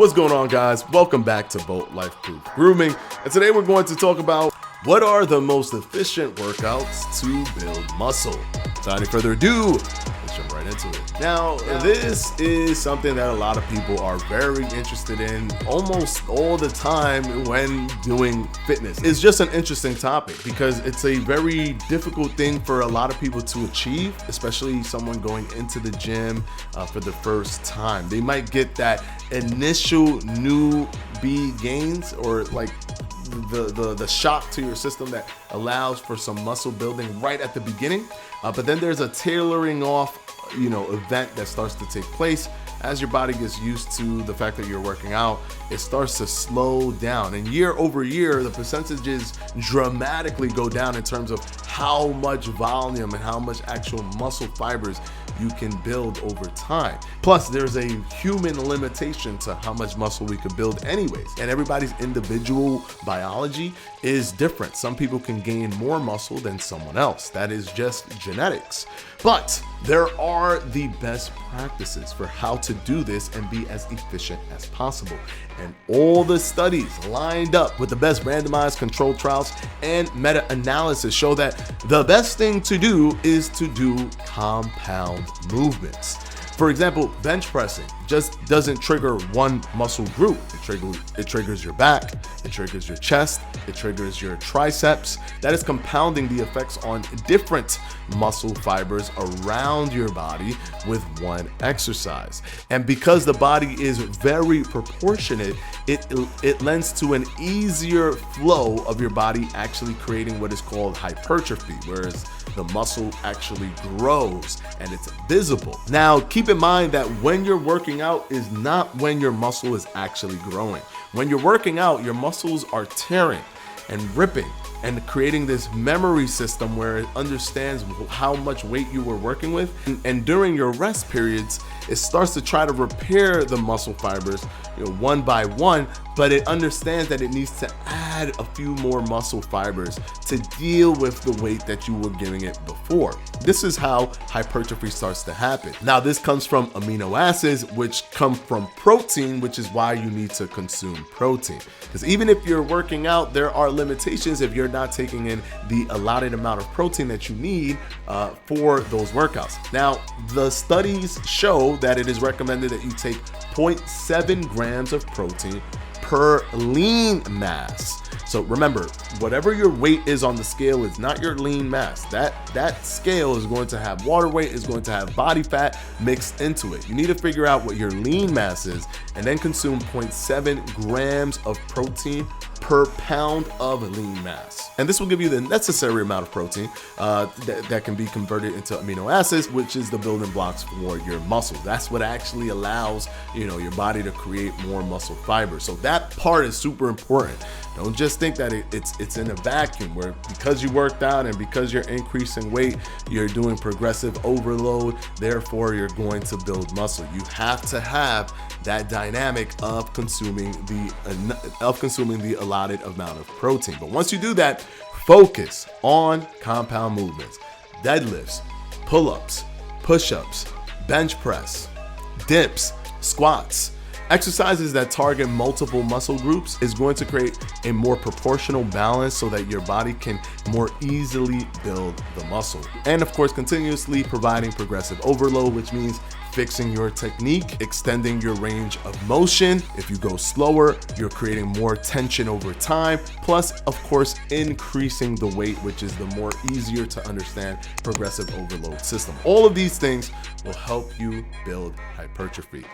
What's going on, guys? Welcome back to Boat Life Proof Grooming, and today we're going to talk about what are the most efficient workouts to build muscle. Without any further ado, let's jump right into it. Now, this is something that a lot of people are very interested in almost all the time when doing fitness. It's just an interesting topic because it's a very difficult thing for a lot of people to achieve, especially someone going into the gym for the first time. They might get that initial newbie gains, or like the shock to your system that allows for some muscle building right at the beginning, but then there's a tailoring off event that starts to take place as your body gets used to the fact that you're working out. It starts to slow down, and year over year the percentages dramatically go down in terms of how much volume and how much actual muscle fibers you can build over time. Plus, there's a human limitation to how much muscle we could build anyways, and everybody's individual biology is different. Some people can gain more muscle than someone else. That is just genetics. But there are the best practices for how to do this and be as efficient as possible. And all the studies lined up with the best randomized controlled trials and meta-analysis show that the best thing to do is to do compound movements. For example, bench pressing just doesn't trigger one muscle group. It triggers your back, it triggers your chest, it triggers your triceps. That is compounding the effects on different muscle fibers around your body with one exercise. And because the body is very proportionate, it lends to an easier flow of your body actually creating what is called hypertrophy, whereas the muscle actually grows and it's visible. Now, keep in mind that when you're working out is not when your muscle is actually growing. When you're working out, your muscles are tearing and ripping and creating this memory system where it understands how much weight you were working with. And during your rest periods, it starts to try to repair the muscle fibers one by one, but it understands that it needs to add a few more muscle fibers to deal with the weight that you were giving it before. This is how hypertrophy starts to happen. Now, this comes from amino acids, which come from protein, which is why you need to consume protein. Because even if you're working out, there are limitations if you're not taking in the allotted amount of protein that you need for those workouts. Now, the studies show that it is recommended that you take 0.7 grams of protein per lean mass. So remember, whatever your weight is on the scale is not your lean mass. That scale is going to have water weight, is going to have body fat mixed into it. You need to figure out what your lean mass is and then consume 0.7 grams of protein per pound of lean mass. And this will give you the necessary amount of protein that can be converted into amino acids, which is the building blocks for your muscle. That's what actually allows your body to create more muscle fiber. So that part is super important. Don't just think that it's in a vacuum where because you worked out and because you're increasing weight, you're doing progressive overload, therefore you're going to build muscle. You have to have that dynamic of consuming the allotted amount of protein. But once you do that, focus on compound movements: deadlifts, pull-ups, push-ups, bench press, dips, squats. Exercises that target multiple muscle groups is going to create a more proportional balance so that your body can more easily build the muscle. And of course, continuously providing progressive overload, which means fixing your technique, extending your range of motion. If you go slower, you're creating more tension over time. Plus, of course, increasing the weight, which is the more easier to understand progressive overload system. All of these things will help you build hypertrophy.